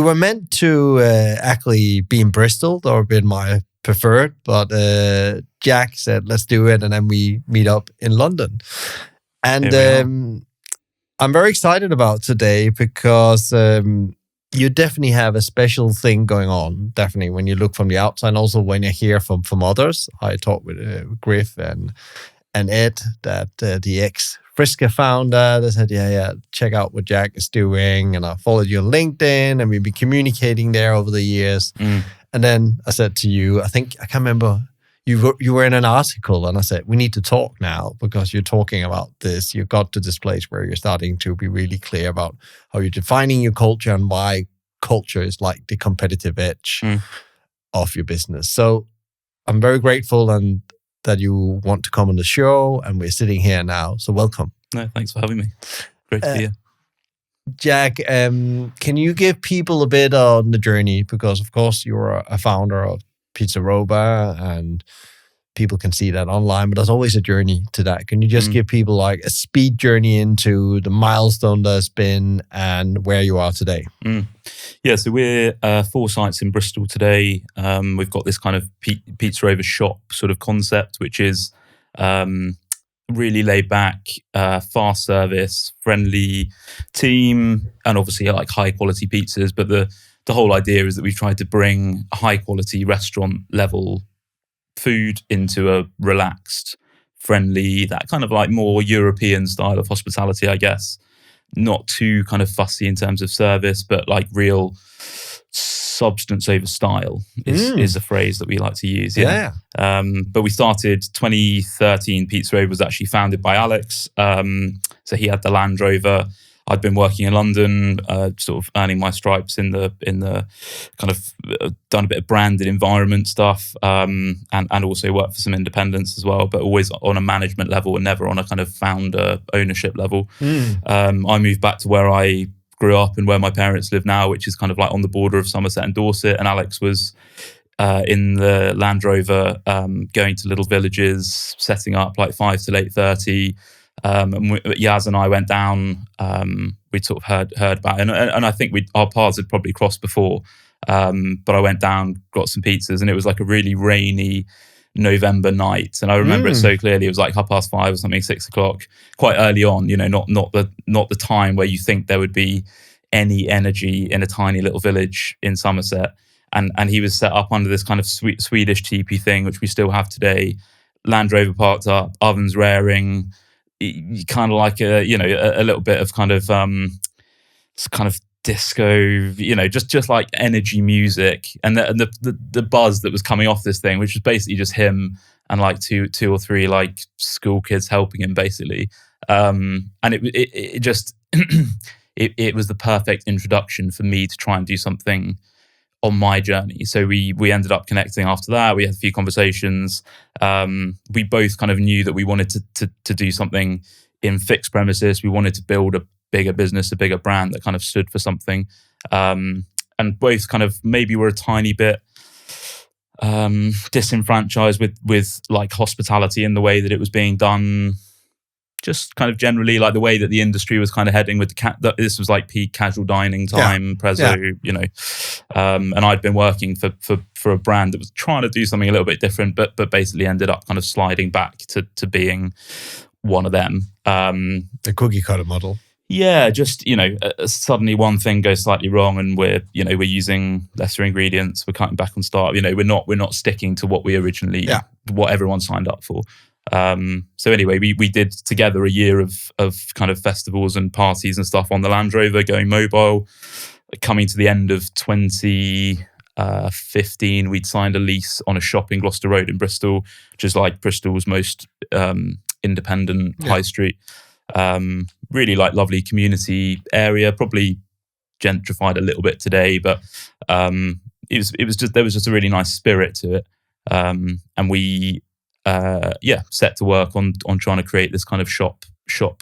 were meant to actually be in Bristol. That would have been my preferred, but Jack said, let's do it. And then we meet up in London. And I'm very excited about today because you definitely have a special thing going on, definitely, when you look from the outside, and also when you hear from others. I talked with Griff and Ed, that the ex-Frisker founder, they said, yeah, check out what Jack is doing. And I followed you on LinkedIn, and we've been communicating there over the years. And then I said to you, I can't remember, you were in an article, and I said, we need to talk now because you're talking about this. You got to this place where you're starting to be really clear about how you're defining your culture and why culture is like the competitive edge of your business. So I'm very grateful and that you want to come on the show, and we're sitting here now. So welcome. No, thanks for having me. Great to be here. Jack, can you give people a bit on the journey? Because of course you're a founder of Pizzarova, and people can see that online, but there's always a journey to that. Can you just give people like a speed journey into the milestone that's been and where you are today? Yeah, so we're 4 sites in Bristol today. We've got this kind of Pizzarova shop sort of concept, which is really laid back, fast service, friendly team, and obviously like high quality pizzas. But the whole idea is that we've tried to bring high quality restaurant level food into a relaxed, friendly, that kind of like more European style of hospitality, I guess. Not too kind of fussy in terms of service, but like real substance over style is a phrase that we like to use. Yeah. But we started 2013. Pizzarova was actually founded by Alex. So he had the Land Rover. I'd been working in London, sort of earning my stripes in the kind of done a bit of branded environment stuff, and also worked for some independents as well, but always on a management level and never on a kind of founder ownership level. I moved back to where I grew up and where my parents live now, which is kind of like on the border of Somerset and Dorset. And Alex was in the Land Rover, going to little villages, setting up like 5 till 8:30. And Yaz and I went down. We'd sort of heard about it, and I think our paths had probably crossed before. But I went down, got some pizzas, and it was like a really rainy November night. And I remember it so clearly. It was like 5:30 or something, 6 o'clock, quite early on. You know, not the time where you think there would be any energy in a tiny little village in Somerset. And he was set up under this kind of Swedish teepee thing, which we still have today. Land Rover parked up, ovens raring. Kind of like a little bit of kind of disco, just like energy music, and the buzz that was coming off this thing, which was basically just him and like two or three like school kids helping him basically, and it just it was the perfect introduction for me to try and do something on my journey. So we ended up connecting after that. We had a few conversations. We both kind of knew that we wanted to do something in fixed premises. We wanted to build a bigger business, a bigger brand that kind of stood for something. And both kind of maybe were a tiny bit disenfranchised with like hospitality in the way that it was being done. Just kind of generally like the way that the industry was kind of heading with this was like peak casual dining time, and I'd been working for a brand that was trying to do something a little bit different, but basically ended up kind of sliding back to being one of them. The cookie cutter model. Yeah, just suddenly one thing goes slightly wrong, and we're using lesser ingredients. We're cutting back on staff. We're not sticking to what we originally what everyone signed up for. So anyway, we did together a year of kind of festivals and parties and stuff on the Land Rover, going mobile. Coming to the end of 2015, we'd signed a lease on a shop in Gloucester Road in Bristol, which is like Bristol's most independent high street. Really like lovely community area, probably gentrified a little bit today, but it was just a really nice spirit to it. And we set to work on trying to create this kind of shop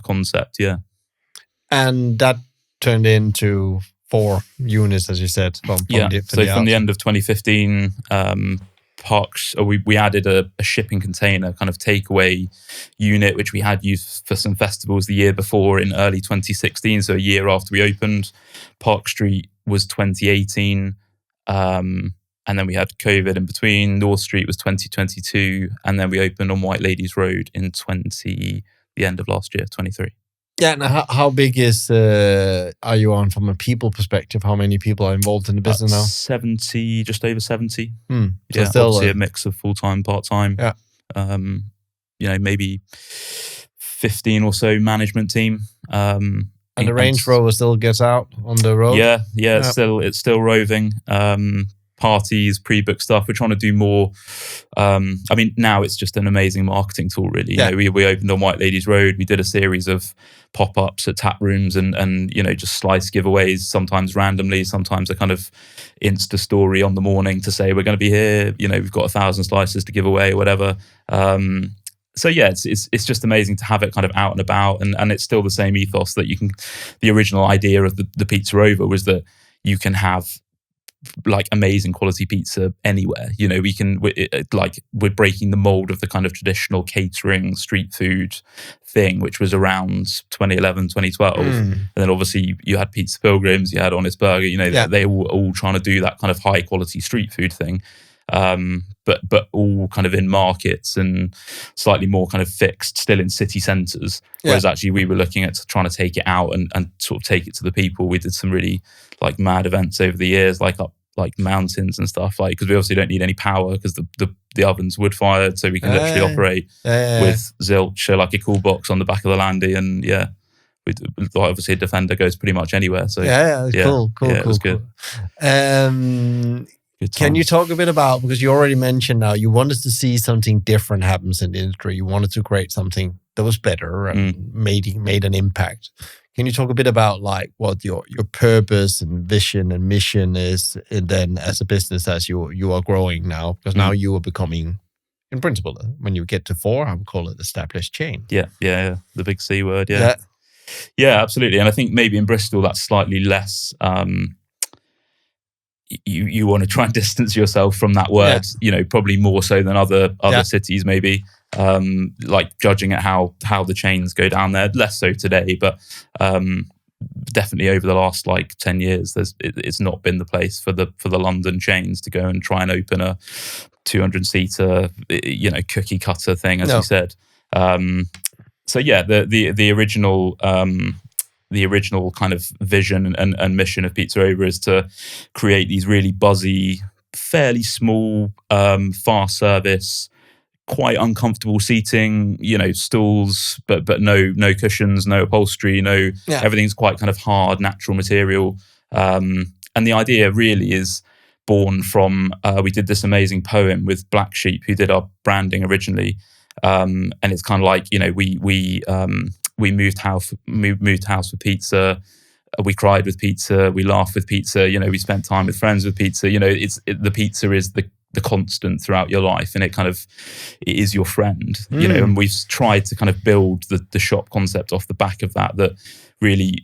concept. Yeah. And that turned into 4 units, as you said. From the end of 2015, we added a shipping container kind of takeaway unit, which we had used for some festivals the year before in early 2016. So a year after we opened, Park Street was 2018. And then we had COVID in between. North Street was 2022. And then we opened on White Ladies Road in the end of last year, 23. Yeah, and how big are you on from a people perspective? How many people are involved in the business now? 70, just over 70. So yeah, still obviously a mix of full-time, part-time. Yeah. Maybe 15 or so management team. And the Range Rover still gets out on the road? Yeah. It's still roving. Parties, pre-book stuff. We're trying to do more. Now it's just an amazing marketing tool, really. Yeah. We opened on White Ladies Road. We did a series of pop-ups at tap rooms and just slice giveaways, sometimes randomly, sometimes a kind of Insta story on the morning to say we're going to be here. We've got 1,000 slices to give away or whatever. So yeah, it's just amazing to have it kind of out and about, and it's still the same ethos that you can. The original idea of the Pizzarova was that you can have like amazing quality pizza anywhere. We're breaking the mold of the kind of traditional catering street food thing, which was around 2011, 2012. And then obviously you had Pizza Pilgrims, you had Honest Burger, they were all trying to do that kind of high quality street food thing. But all kind of in markets and slightly more kind of fixed, still in city centres. Whereas actually we were looking at trying to take it out and sort of take it to the people. We did some really like mad events over the years, like up like mountains and stuff, like because we obviously don't need any power because the oven's wood fired, so we can literally operate with zilch, so like a cool box on the back of the landy, and obviously a Defender goes pretty much anywhere. So cool. It was good. Can you talk a bit about, because you already mentioned now you wanted to see something different happens in the industry, you wanted to create something that was better and made an impact. Can you talk a bit about like what your purpose and vision and mission is, and then as a business as you are growing now, because now you are becoming, in principle, when you get to 4, I would call it established chain. Yeah, the big C word. Yeah, absolutely. And I think maybe in Bristol that's slightly less. You want to try and distance yourself from that word, probably more so than other cities, maybe. Like judging at how the chains go down there, less so today, but definitely over the last like 10 years, it's not been the place for the London chains to go and try and open a 200-seater, cookie cutter thing, as you said. So yeah, the original kind of vision and mission of Pizzarova is to create these really buzzy, fairly small, fast service, quite uncomfortable seating, stools, but no cushions, no upholstery, everything's quite kind of hard, natural material. And the idea really is born from, we did this amazing poem with Black Sheep, who did our branding originally. And it's kind of like, we moved house with pizza. We cried with pizza. We laughed with pizza. We spent time with friends with pizza. The pizza is the constant throughout your life, and it is your friend. And we've tried to kind of build the shop concept off the back of that. That really,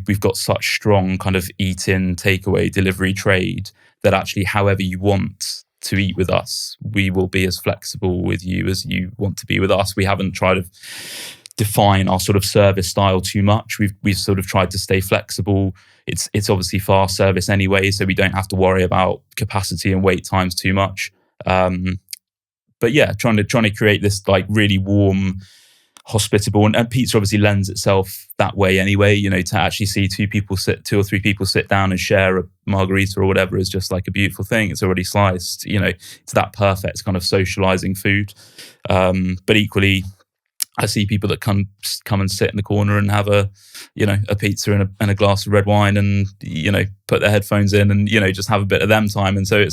we've got such strong kind of eat-in, takeaway, delivery trade that actually, however you want to eat with us, we will be as flexible with you as you want to be with us. We haven't tried to define our sort of service style too much. We've sort of tried to stay flexible. It's obviously fast service anyway, so we don't have to worry about capacity and wait times too much. But yeah, trying to create this like really warm, hospitable, and pizza obviously lends itself that way anyway. To actually see 2 or 3 people sit down and share a margarita or whatever is just like a beautiful thing. It's already sliced. It's that perfect kind of socializing food. But equally, I see people that come and sit in the corner and have a pizza and a glass of red wine, and put their headphones in and just have a bit of them time. And so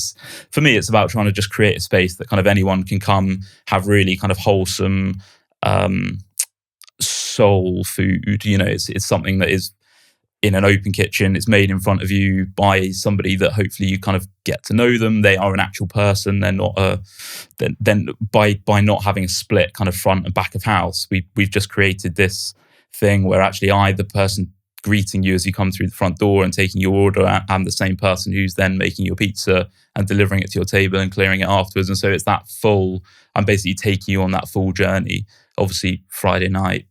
for me it's about trying to just create a space that kind of anyone can come, have really kind of wholesome soul food. It's something that is in an open kitchen. It's made in front of you by somebody that hopefully you kind of get to know them. They are an actual person. They're not then by not having a split kind of front and back of house, we've just created this thing where actually the person greeting you as you come through the front door and taking your order, and the same person who's then making your pizza and delivering it to your table and clearing it afterwards. And so it's that full, I'm basically taking you on that full journey. Obviously Friday night,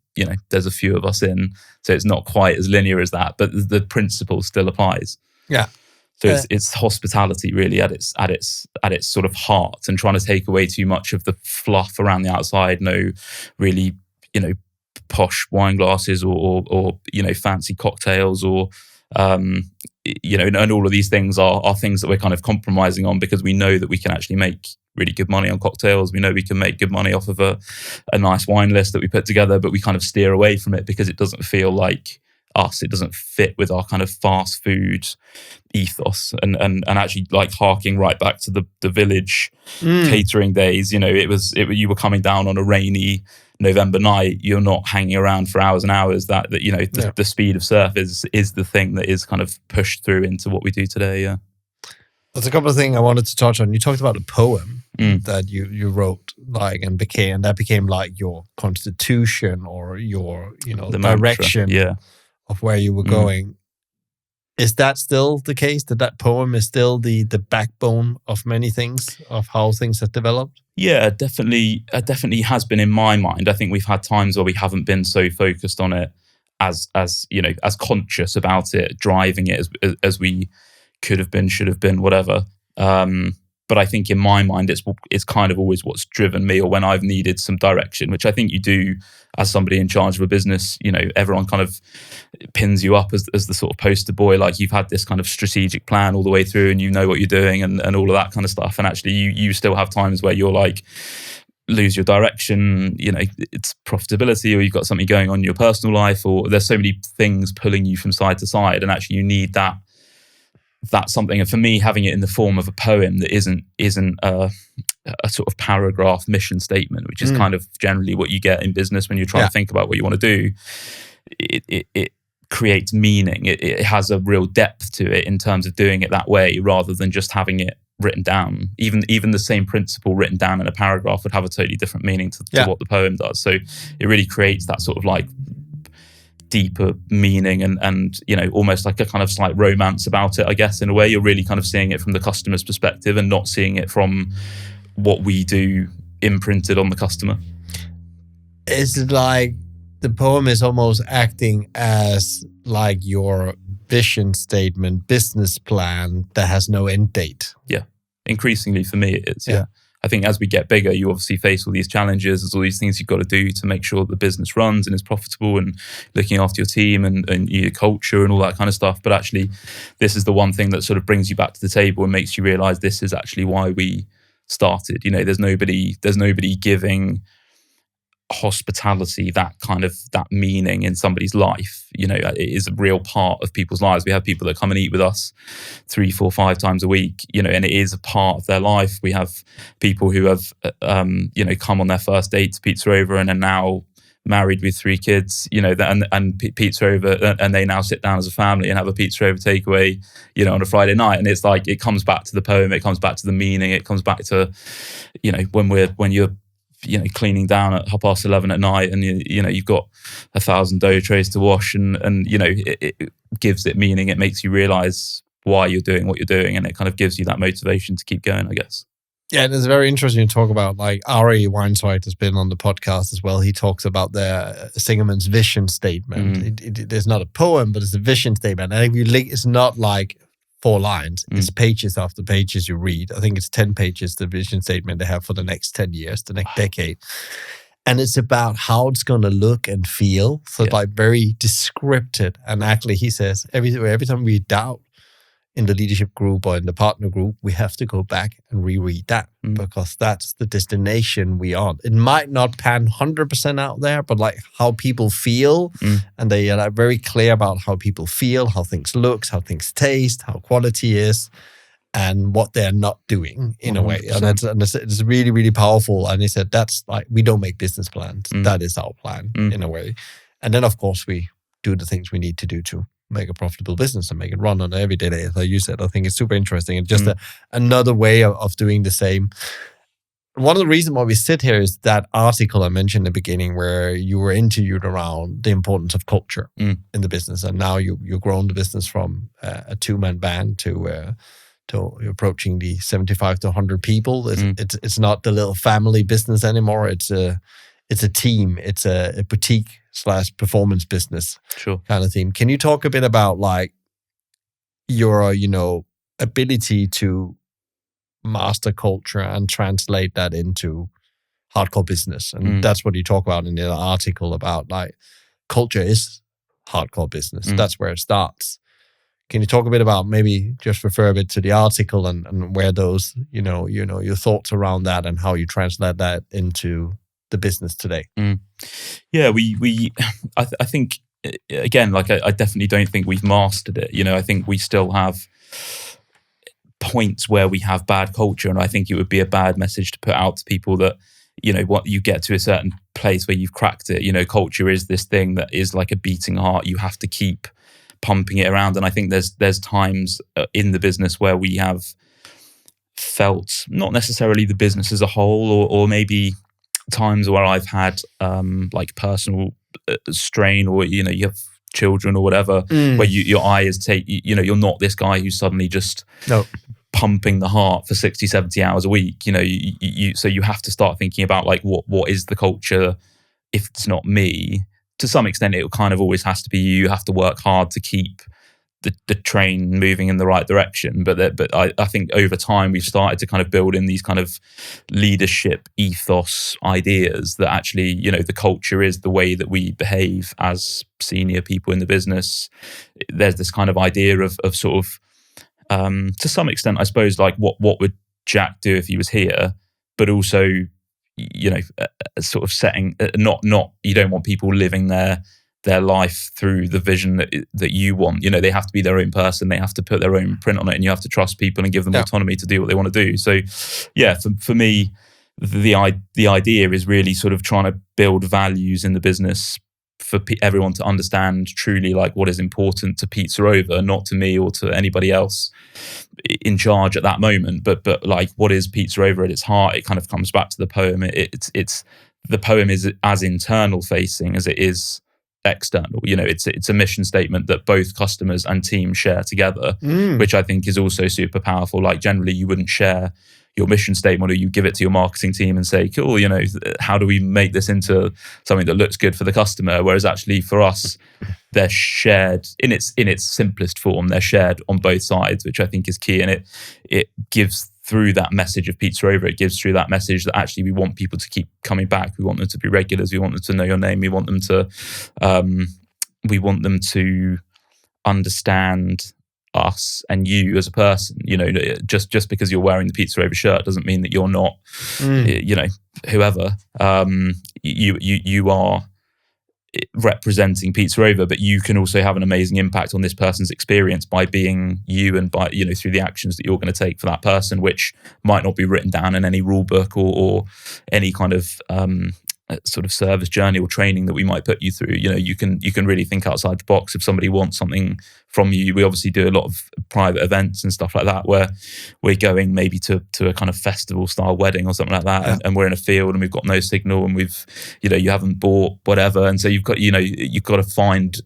there's a few of us in, so it's not quite as linear as that, but the principle still applies. Yeah. So it's hospitality really at its sort of heart, and trying to take away too much of the fluff around the outside. No, really, posh wine glasses or fancy cocktails or and all of these things are things that we're kind of compromising on, because we know that we can actually make really good money on cocktails. We know we can make good money off of a nice wine list that we put together, but we kind of steer away from it because it doesn't feel like us. It doesn't fit with our kind of fast food ethos, and actually like harking right back to the village catering days. You were coming down on a rainy November night. You're not hanging around for hours and hours. The speed of surf is the thing that is kind of pushed through into what we do today. Yeah. There's a couple of things I wanted to touch on. You talked about a poem that you wrote, and that became like your constitution or your the direction of where you were going. Is that still the case? That poem is still the backbone of many things, of how things have developed? Yeah, definitely. Definitely has been in my mind. I think we've had times where we haven't been so focused on it as conscious about it, driving it as we could have been, should have been, whatever. But I think in my mind, it's kind of always what's driven me, or when I've needed some direction, which I think you do as somebody in charge of a business. Everyone kind of pins you up as the sort of poster boy, like you've had this kind of strategic plan all the way through, and you know what you're doing, and all of that kind of stuff. And actually, you still have times where you're like, lose your direction. It's profitability, or you've got something going on in your personal life, or there's so many things pulling you from side to side, and actually you need that's something. And for me, having it in the form of a poem that isn't a sort of paragraph mission statement, which is kind of generally what you get in business when you're trying to think about what you want to do, it creates meaning. It has a real depth to it in terms of doing it that way, rather than just having it written down. Even the same principle written down in a paragraph would have a totally different meaning to what the poem does. So it really creates that sort of like deeper meaning and almost like a kind of slight romance about it, I guess. In a way, you're really kind of seeing it from the customer's perspective and not seeing it from what we do imprinted on the customer. It's like the poem is almost acting as like your vision statement, business plan that has no end date. Yeah, increasingly for me it is. Yeah. I think as we get bigger, you obviously face all these challenges. There's all these things you've got to do to make sure the business runs and is profitable, and looking after your team and your culture and all that kind of stuff. But actually, this is the one thing that sort of brings you back to the table and makes you realize this is actually why we started. There's nobody giving hospitality that meaning in somebody's life. It is a real part of people's lives. We have people that come and eat with us 3, 4, 5 times a week, and it is a part of their life. We have people who have come on their first date to Pizzarova and are now married with 3 kids, and Pizzarova, and they now sit down as a family and have a Pizzarova takeaway, on a Friday night. And it's like, it comes back to the poem, it comes back to the meaning, it comes back to, when you're cleaning down at 11:30 at night, and you've got 1,000 dough trays to wash, and it gives it meaning. It makes you realize why you're doing what you're doing, and it kind of gives you that motivation to keep going, I guess. Yeah, and it's very interesting to talk about. Like Ari Weinzweig has been on the podcast as well. He talks about the Singerman's vision statement. There's not a poem, but it's a vision statement. And if you link, it's not like 4 lines. It's pages after pages you read. I think it's 10 pages, the vision statement they have for the next 10 years, the next decade. And it's about how it's going to look and feel. So it's like very descriptive. And actually, he says, every time we doubt in the leadership group or in the partner group, we have to go back and reread that because that's the destination we are on. It might not pan 100% out there, but like how people feel, and they are very clear about how people feel, how things look, how things taste, how quality is, and what they're not doing in 100%. A way. And it's really, really powerful. And he said, that's like, we don't make business plans. That is our plan in a way. And then, of course, we do the things we need to do to make a profitable business and make it run on an everyday day. Like you said, I think it's super interesting. And just another way of doing the same. One of the reasons why we sit here is that article I mentioned in the beginning where you were interviewed around the importance of culture in the business. And now you've grown the business from a 2-man band to approaching the 75 to 100 people. It's not the little family business anymore. It's a team. It's a boutique / performance business kind of theme. Can you talk a bit about like your, ability to master culture and translate that into hardcore business. And that's what you talk about in the article about, like, culture is hardcore business. That's where it starts. Can you talk a bit about, maybe just refer a bit to the article and where those, your thoughts around that and how you translate that into the business today? Yeah, I think, again, like, I definitely don't think we've mastered it. I think we still have points where we have bad culture, and I think it would be a bad message to put out to people that, what you get to a certain place where you've cracked it. Culture is this thing that is like a beating heart. You have to keep pumping it around. And I think there's times in the business where we have felt, not necessarily the business as a whole, or maybe times where I've had like personal strain, or you have children or whatever, where your eye is you're not this guy who's suddenly just pumping the heart for 60, 70 hours a week. So you have to start thinking about, like, what is the culture if it's not me. To some extent, it kind of always has to be you. You have to work hard to keep the train moving in the right direction. But I think over time we've started to kind of build in these kind of leadership ethos ideas that actually, the culture is the way that we behave as senior people in the business. There's this kind of idea of sort of, to some extent, I suppose, like what would Jack do if he was here, but also, sort of setting, not you don't want people living their life through the vision that you want. They have to be their own person. They have to put their own print on it, and you have to trust people and give them autonomy to do what they want to do. So, yeah, for me, the idea is really sort of trying to build values in the business for everyone to understand truly, like, what is important to Pizzarova, not to me or to anybody else in charge at that moment, but like, what is Pizzarova at its heart? It kind of comes back to the poem. It's the poem is as internal facing as it is external. It's a mission statement that both customers and teams share together, which I think is also super powerful. Like, generally you wouldn't share your mission statement, or you give it to your marketing team and say, cool, how do we make this into something that looks good for the customer? Whereas actually for us, they're shared in its simplest form. They're shared on both sides, which I think is key. And it gives through that message of Pizzarova, it gives through that message that actually we want people to keep coming back. We want them to be regulars. We want them to know your name. We want them to understand us and you as a person. Just because you're wearing the Pizzarova shirt doesn't mean that you're not, whoever. You are representing Pizzarova, but you can also have an amazing impact on this person's experience by being you, and by through the actions that you're going to take for that person, which might not be written down in any rule book or any kind of sort of service journey or training that we might put you through. You can really think outside the box. If somebody wants something from you, we obviously do a lot of private events and stuff like that, where we're going maybe to a kind of festival style wedding or something like that, and we're in a field and we've got no signal, and we've you haven't bought whatever, and so you've got to find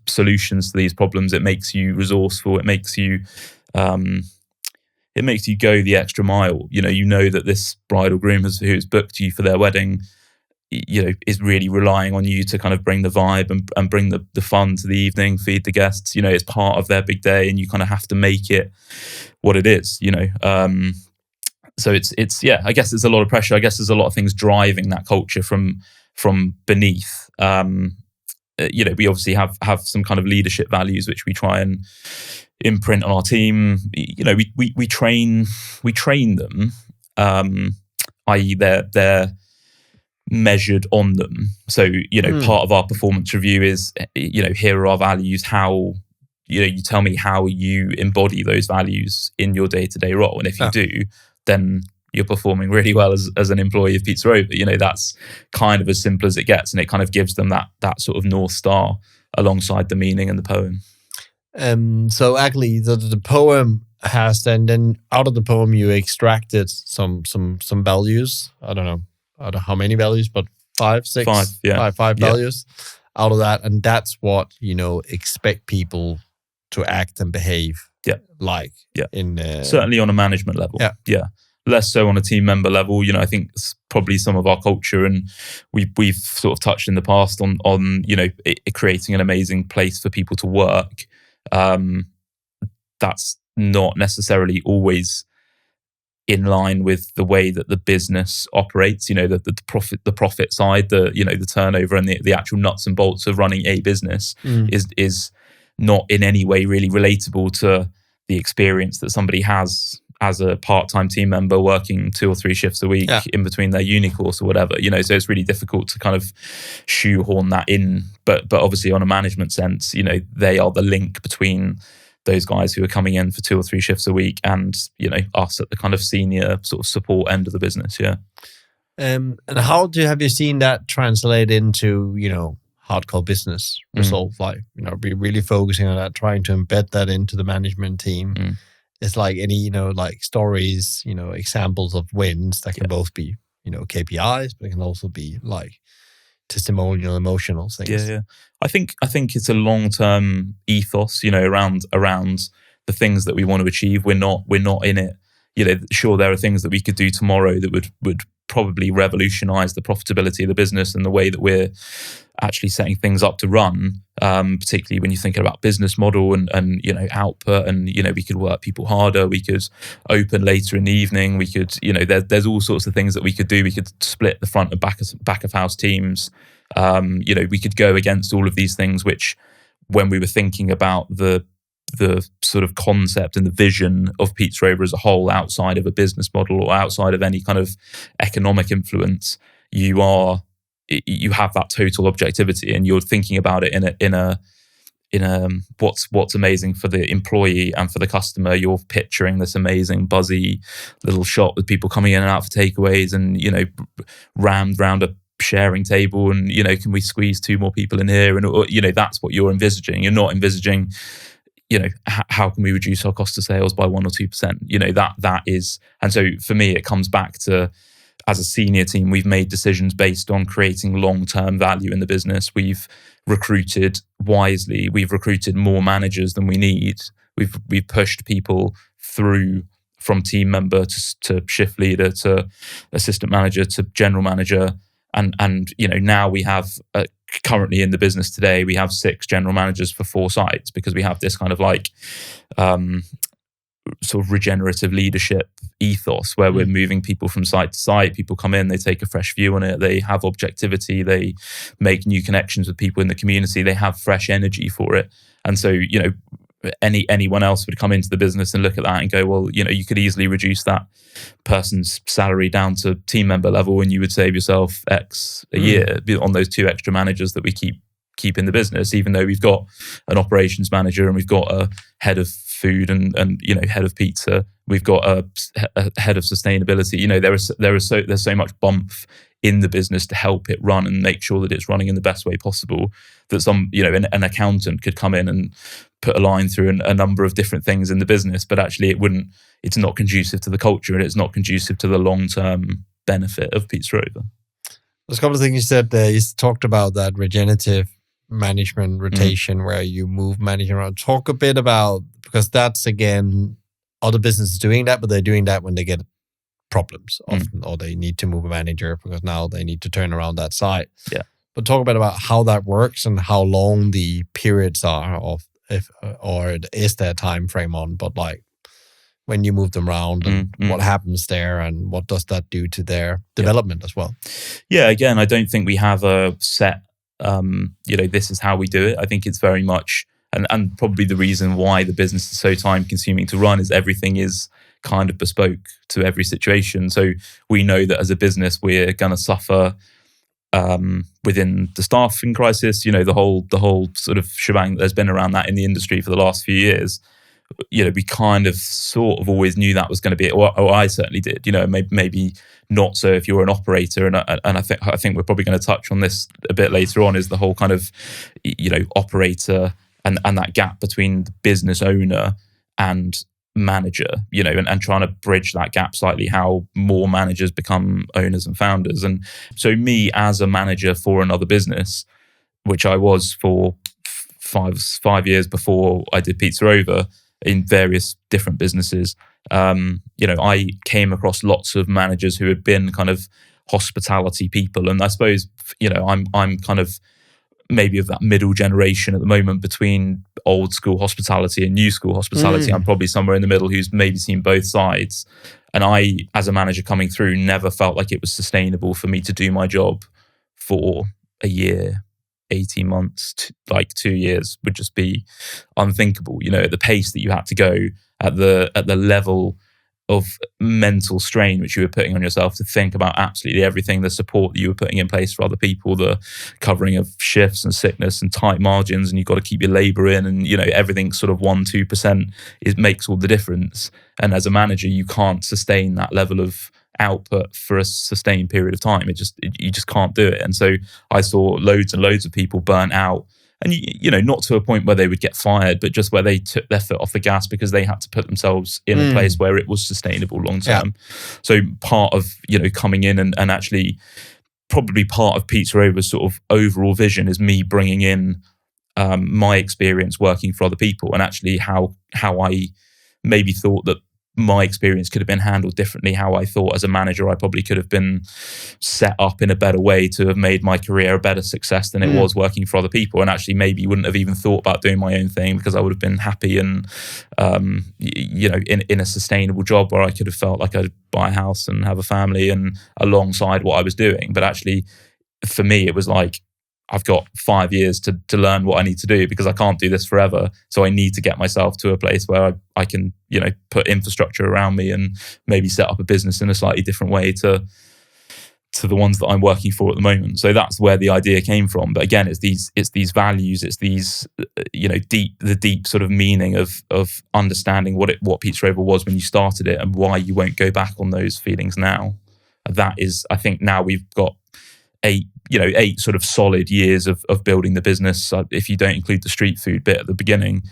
solutions to these problems. It makes you resourceful. It makes you go the extra mile. That this bride or groom who's booked you for their wedding is really relying on you to kind of bring the vibe and bring the fun to the evening, feed the guests. It's part of their big day, and you kind of have to make it what it is. So it's I guess there's a lot of pressure. I guess there's a lot of things driving that culture from beneath. We obviously have some kind of leadership values which we try and imprint on our team. We train them, i.e. they're measured on them. So part of our performance review is here are our values. How you tell me how you embody those values in your day-to-day role, and if you do, then you're performing really well as an employee of Pizzarova. That's kind of as simple as it gets, and it kind of gives them that sort of North Star alongside the meaning in the poem. So actually the poem has then out of the poem you extracted some values. I don't know how many values, but five values out of that, and that's what expect people to act and behave like. In certainly on a management level. Less so on a team member level. I think it's probably some of our culture, and we've sort of touched in the past on creating an amazing place for people to work. That's not necessarily always in line with the way that the business operates. The profit side, the turnover and the actual nuts and bolts of running a business is not in any way really relatable to the experience that somebody has as a part-time team member working 2 or 3 shifts a week in between their uni course or whatever. So it's really difficult to kind of shoehorn that in. But obviously on a management sense, they are the link between those guys who are coming in for 2 or 3 shifts a week and, us at the kind of senior sort of support end of the business. Yeah. And how have you seen that translate into, hardcore business results? Like, be really focusing on that, trying to embed that into the management team. It's like any, like stories, examples of wins that can both be, KPIs, but it can also be like testimonial, emotional things. Yeah. I think it's a long-term ethos, around the things that we want to achieve. We're not in it. Sure, there are things that we could do tomorrow that would probably revolutionize the profitability of the business and the way that we're actually setting things up to run, particularly when you're thinking about business model and output, and we could work people harder, we could open later in the evening, we could there's all sorts of things that we could do. We could split the front and back of house teams. We could go against all of these things, which when we were thinking about the sort of concept and the vision of Pizzarova as a whole, outside of a business model or outside of any kind of economic influence, you have that total objectivity, and you're thinking about it in a what's amazing for the employee and for the customer. You're picturing this amazing buzzy little shop with people coming in and out for takeaways, and rammed round a sharing table, and can we squeeze 2 more people in here, and that's what you're envisaging. You're not envisaging how can we reduce our cost of sales by 1 or 2%. That is, and so for me it comes back to, as a senior team, we've made decisions based on creating long-term value in the business. We've recruited wisely. We've recruited more managers than we need. We've pushed people through from team member to shift leader to assistant manager to general manager, and now we have currently in the business today we have 6 general managers for 4 sites, because we have this kind of like sort of regenerative leadership ethos where we're moving people from site to site. People come in, they take a fresh view on it, they have objectivity, they make new connections with people in the community, they have fresh energy for it. And so anyone else would come into the business and look at that and go, well, you could easily reduce that person's salary down to team member level, and you would save yourself X a year on those 2 extra managers that we keep in the business, even though we've got an operations manager and we've got a head of food and head of pizza, we've got a head of sustainability. There's so much bump in the business to help it run and make sure that it's running in the best way possible, that an accountant could come in and put a line through a number of different things in the business, but actually it's not conducive to the culture, and it's not conducive to the long-term benefit of Pizzarova. There's a couple of things you said there. You talked about that regenerative management rotation where you move management around. Talk a bit about, because that's, again, other businesses doing that, but they're doing that when they get problems often, or they need to move a manager because now they need to turn around that site. Yeah. But talk a bit about how that works and how long the periods are of, or is there a time frame on, but like when you move them around and what happens there, and what does that do to their development as well? Yeah, again, I don't think we have a set, this is how we do it. I think it's very much, and probably the reason why the business is so time consuming to run is everything is kind of bespoke to every situation. So we know that as a business, we're going to suffer within the staffing crisis, the whole sort of shebang that there's been around that in the industry for the last few years. We kind of sort of always knew that was going to be it, or I certainly did. Maybe not so if you're an operator, and I think we're probably going to touch on this a bit later on, is the whole kind of operator and that gap between the business owner and manager, and trying to bridge that gap slightly, how more managers become owners and founders. And so me as a manager for another business, which I was for 5 years before I did Pizzarova in various different businesses, I came across lots of managers who had been kind of hospitality people. And I suppose, I'm kind of maybe of that middle generation at the moment between old school hospitality and new school hospitality. I'm probably somewhere in the middle who's maybe seen both sides. And I, as a manager coming through, never felt like it was sustainable for me to do my job for a year, 18 months, like 2 years would just be unthinkable. You know, at the pace that you had to go, at the level of mental strain which you were putting on yourself to think about absolutely everything, the support that you were putting in place for other people, the covering of shifts and sickness and tight margins, and you've got to keep your labor in, and you know, everything sort of 1-2% makes all the difference. And as a manager, you can't sustain that level of output for a sustained period of time. You just can't do it. And so I saw loads and loads of people burnt out. And, you know, not to a point where they would get fired, but just where they took their foot off the gas because they had to put themselves in a place where it was sustainable long term. Yeah. So part of, you know, coming in and actually probably part of Pizzarova's sort of overall vision is me bringing in my experience working for other people, and actually how I maybe thought that my experience could have been handled differently, how I thought as a manager I probably could have been set up in a better way to have made my career a better success than it was working for other people. And actually maybe wouldn't have even thought about doing my own thing because I would have been happy and you know, in a sustainable job where I could have felt like I'd buy a house and have a family and alongside what I was doing. But actually for me it was like, I've got 5 years to learn what I need to do because I can't do this forever. So I need to get myself to a place where I can, you know, put infrastructure around me and maybe set up a business in a slightly different way to the ones that I'm working for at the moment. So that's where the idea came from. But again, it's these values, it's these, you know, the deep sort of meaning of understanding what Pizzarova was when you started it and why you won't go back on those feelings now. That is, I think now we've got 8 sort of solid years of building the business, if you don't include the street food bit at the beginning,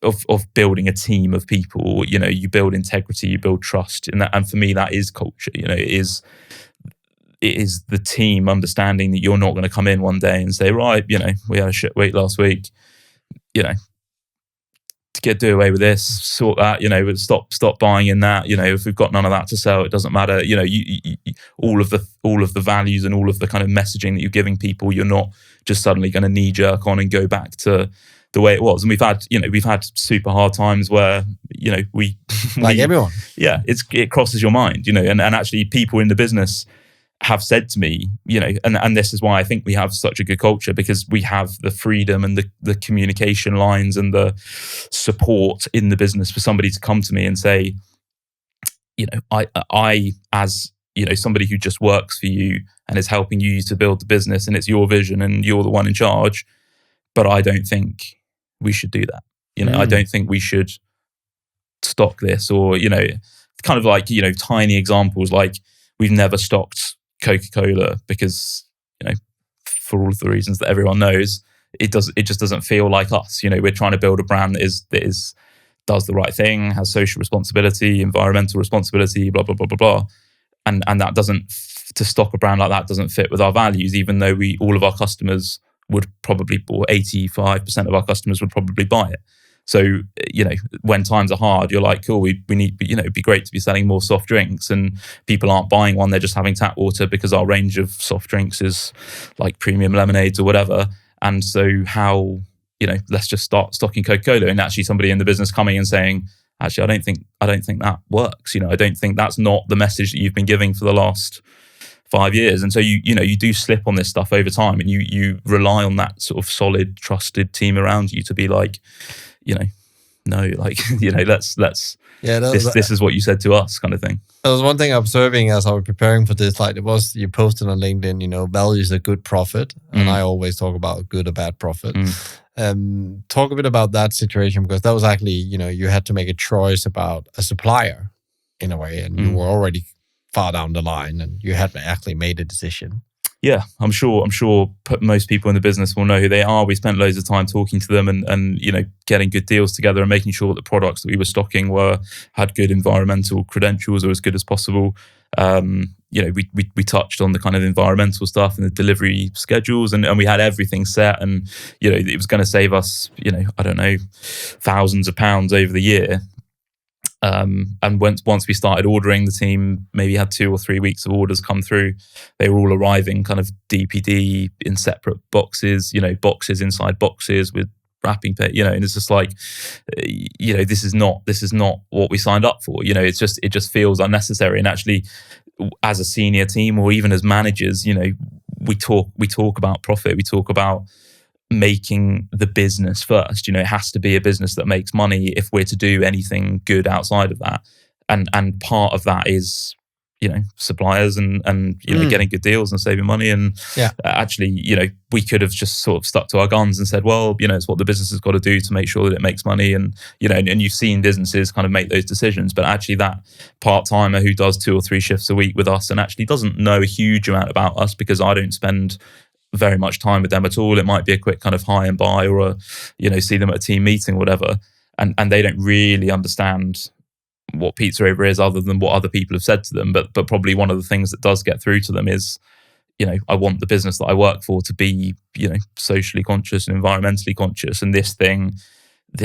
of building a team of people. You know, you build integrity, you build trust, and for me that is culture. You know, it is the team understanding that you're not going to come in one day and say, right, you know, we had a shit week last week, you know, to do away with this, sort that, you know, stop buying in that, you know, if we've got none of that to sell, it doesn't matter. You know, you all of the values and all of the kind of messaging that you're giving people, you're not just suddenly going to knee jerk on and go back to the way it was. And we've had super hard times where, you know, we like everyone, yeah, it crosses your mind, you know, and actually people in the business have said to me, you know, and this is why I think we have such a good culture, because we have the freedom and the communication lines and the support in the business for somebody to come to me and say, you know, I as, you know, somebody who just works for you and is helping you to build the business and it's your vision and you're the one in charge, but I don't think we should do that. You know, I don't think we should stock this, or, you know, kind of like, you know, tiny examples like we've never stocked Coca-Cola because, you know, for all of the reasons that everyone knows, it just doesn't feel like us. You know, we're trying to build a brand that is does the right thing, has social responsibility, environmental responsibility, blah blah blah blah blah, and that doesn't, to stock a brand like that doesn't fit with our values, even though all of our customers would probably, or 85% of our customers would probably buy it. So, you know, when times are hard, you're like, cool, we need, you know, it'd be great to be selling more soft drinks, and people aren't buying one, they're just having tap water because our range of soft drinks is like premium lemonades or whatever. And so how, you know, let's just start stocking Coca-Cola, and actually somebody in the business coming and saying, actually, I don't think that works. You know, I don't think that's not the message that you've been giving for the last 5 years. And so you know, you do slip on this stuff over time, and you rely on that sort of solid, trusted team around you to be like, you know, no, like, you know, let's this is what you said to us, kind of thing. There was one thing observing as I was preparing for this, like, it was, you posted on LinkedIn, you know, values a good profit, and I always talk about good or bad profit. Talk a bit about that situation, because that was actually, you know, you had to make a choice about a supplier in a way, and you were already far down the line, and you had actually made a decision. Yeah, I'm sure most people in the business will know who they are. We spent loads of time talking to them and you know, getting good deals together and making sure that the products that we were stocking had good environmental credentials, or as good as possible. You know, we touched on the kind of environmental stuff and the delivery schedules, and we had everything set, and you know, it was going to save us, you know, I don't know, thousands of pounds over the year. And once we started ordering, the team maybe had 2 or 3 weeks of orders come through. They were all arriving kind of DPD in separate boxes, boxes inside boxes with wrapping paper, and it's just like, this is not what we signed up for. It just feels unnecessary. And actually, as a senior team or even as managers, we talk about profit. We talk about making the business first. It has to be a business that makes money if we're to do anything good outside of that. And part of that is, suppliers and getting good deals and saving money. And actually, we could have just sort of stuck to our guns and said, well, it's what the business has got to do to make sure that it makes money. And, and you've seen businesses kind of make those decisions. But actually that part-timer who does 2 or 3 shifts a week with us and actually doesn't know a huge amount about us, because I don't spend very much time with them at all. It might be a quick kind of hi and bye, or see them at a team meeting or whatever. And they don't really understand what Pizzarova is other than what other people have said to them. But probably one of the things that does get through to them is, I want the business that I work for to be, socially conscious and environmentally conscious. And this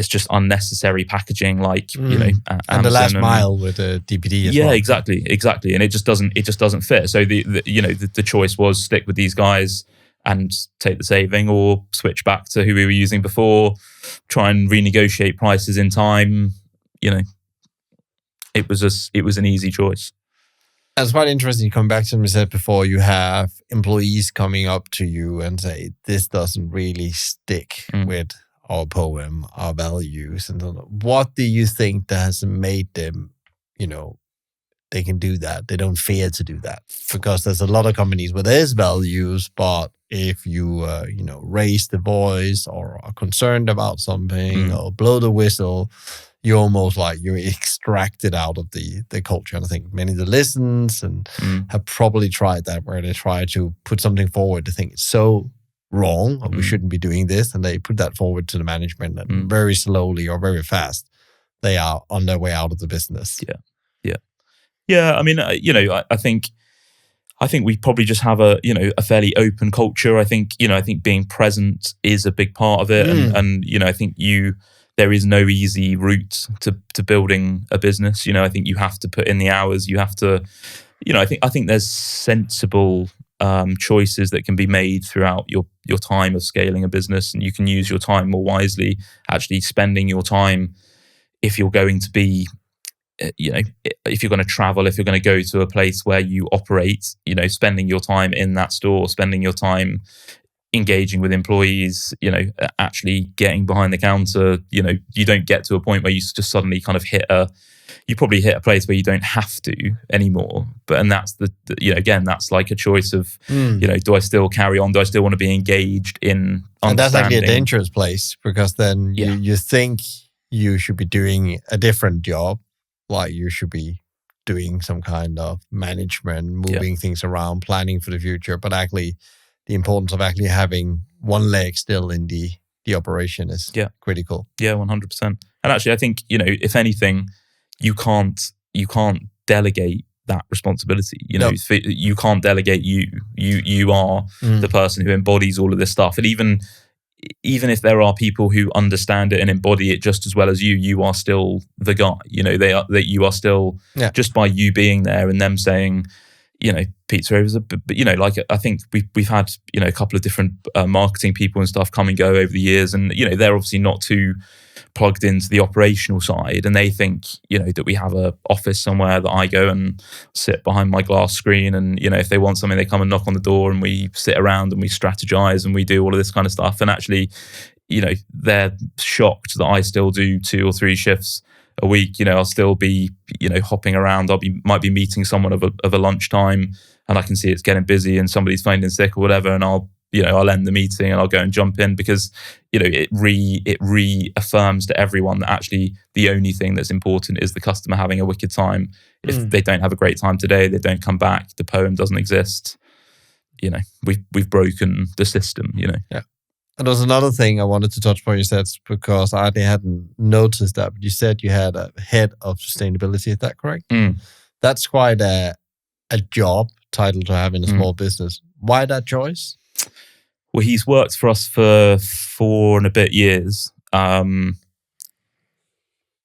just unnecessary packaging, like, and the last mile with the DPD as well. Exactly. And it just doesn't fit. So the choice was stick with these guys and take the saving, or switch back to who we were using before, try and renegotiate prices in time. It was an easy choice. It's quite interesting. Coming back to what you said before, you have employees coming up to you and say, this doesn't really stick with our poem, our values. And what do you think that has made them, they can do that? They don't fear to do that, because there's a lot of companies where there's values, but if you, raise the voice or are concerned about something or blow the whistle, you're almost like you're extracted out of the culture. And I think many that listens and have probably tried that, where they try to put something forward. They think it's so wrong, or we shouldn't be doing this, and they put that forward to the management, and very slowly or very fast, they are on their way out of the business. Yeah. I mean, I think we probably just have a fairly open culture. I think being present is a big part of it, and I think there is no easy route to building a business. I think you have to put in the hours. You have to, I think there's sensible choices that can be made throughout your time of scaling a business, and you can use your time more wisely. Actually, spending your time, if you're going to be, if you're going to travel, if you're going to go to a place where you operate, spending your time in that store, spending your time engaging with employees, actually getting behind the counter, you don't get to a point where you just suddenly kind of you probably hit a place where you don't have to anymore. And that's again, that's like a choice of, do I still carry on? Do I still want to be engaged in understanding? And that's actually a dangerous place, because then you think you should be doing a different job, like you should be doing some kind of management, moving things around, planning for the future. But actually, the importance of actually having one leg still in the operation is critical. Yeah, 100%. And actually, I think, if anything, you can't delegate that responsibility. You can't delegate you are the person who embodies all of this stuff. And even if there are people who understand it and embody it just as well as you are still the guy. You are still, just by you being there and them saying, Pizzarova, but like, I think we've had, a couple of different marketing people and stuff come and go over the years, and they're obviously not too plugged into the operational side, and they think that we have a office somewhere that I go and sit behind my glass screen, and if they want something, they come and knock on the door, and we sit around and we strategize and we do all of this kind of stuff. And actually, they're shocked that I still do 2 or 3 shifts a week. I'll still be hopping around. Might be meeting someone of a lunchtime, and I can see it's getting busy and somebody's phoning sick or whatever, and I'll end the meeting and I'll go and jump in, because it reaffirms to everyone that actually the only thing that's important is the customer having a wicked time. If they don't have a great time today, they don't come back, the poem doesn't exist. We've broken the system. Yeah. And there's another thing I wanted to touch upon. You said, because I hadn't noticed that, but you said you had a head of sustainability. Is that correct? That's quite a job title to have in a small business. Why that choice? Well, he's worked for us for 4 and a bit years.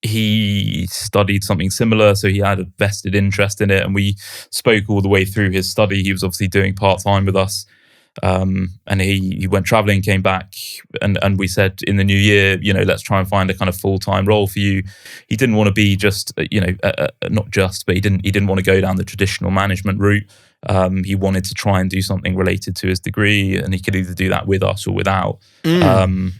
he studied something similar, so he had a vested interest in it, and we spoke all the way through his study. He was obviously doing part-time with us, and he went traveling, came back, and we said in the new year, let's try and find a kind of full-time role for you. He didn't want to be just, not just, but he didn't want to go down the traditional management route. He wanted to try and do something related to his degree, and he could either do that with us or without. And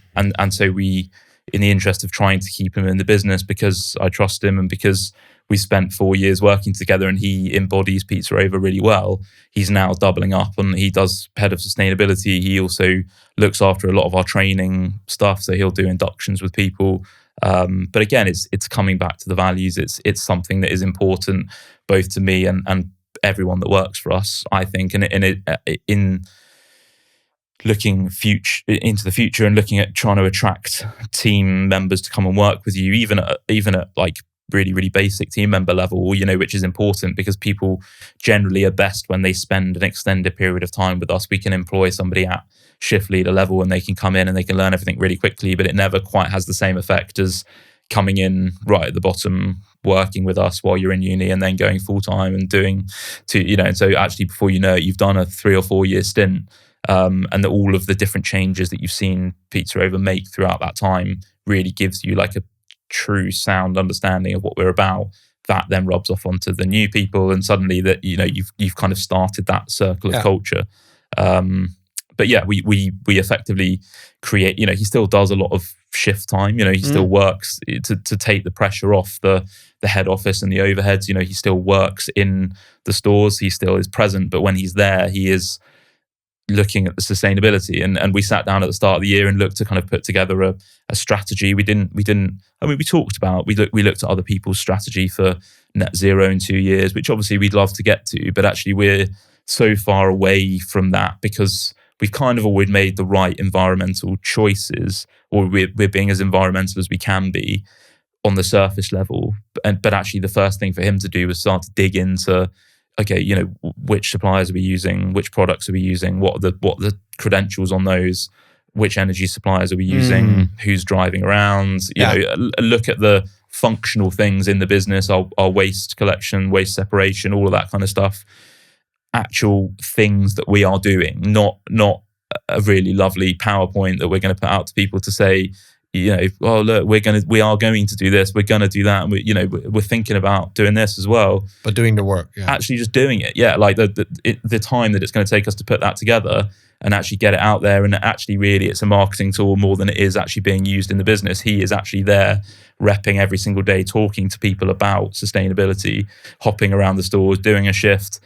so we, in the interest of trying to keep him in the business, because I trust him and because we spent 4 years working together and he embodies Pizzarova really well, he's now doubling up, and he does head of sustainability. He also looks after a lot of our training stuff, so he'll do inductions with people. But again, it's coming back to the values. It's something that is important both to me and everyone that works for us, I think. And in looking into the future and looking at trying to attract team members to come and work with you, even at like really, really basic team member level, which is important, because people generally are best when they spend an extended period of time with us. We can employ somebody at shift leader level and they can come in and they can learn everything really quickly, but it never quite has the same effect as coming in right at the bottom, working with us while you're in uni, and then going full time and doing and so actually before you know it, you've done a 3 or 4 year stint. And all of the different changes that you've seen Pizzarova make throughout that time really gives you like a true sound understanding of what we're about. That then rubs off onto the new people, and suddenly that you've kind of started that circle of culture. But yeah, we effectively create. He still does a lot of shift time. He still works to take the pressure off the head office and the overheads. He still works in the stores. He still is present, but when he's there, he is looking at the sustainability, and we sat down at the start of the year and looked to kind of put together a strategy. We talked about, we looked at other people's strategy for net zero in 2 years, which obviously we'd love to get to, but actually we're so far away from that because we've kind of always made the right environmental choices, or we're being as environmental as we can be on the surface level. But actually the first thing for him to do was start to dig into, okay, which suppliers are we using? Which products are we using? What are the credentials on those? Which energy suppliers are we using? Who's driving around? Look at the functional things in the business, our waste collection, waste separation, all of that kind of stuff. Actual things that we are doing, not a really lovely PowerPoint that we're going to put out to people to say, well, look, we are going to do this, we're going to do that, and we're thinking about doing this as well. But doing the work, actually just doing it, like the time that it's going to take us to put that together and actually get it out there, and actually really it's a marketing tool more than it is actually being used in the business. He is actually there repping every single day, talking to people about sustainability, hopping around the stores, doing a shift.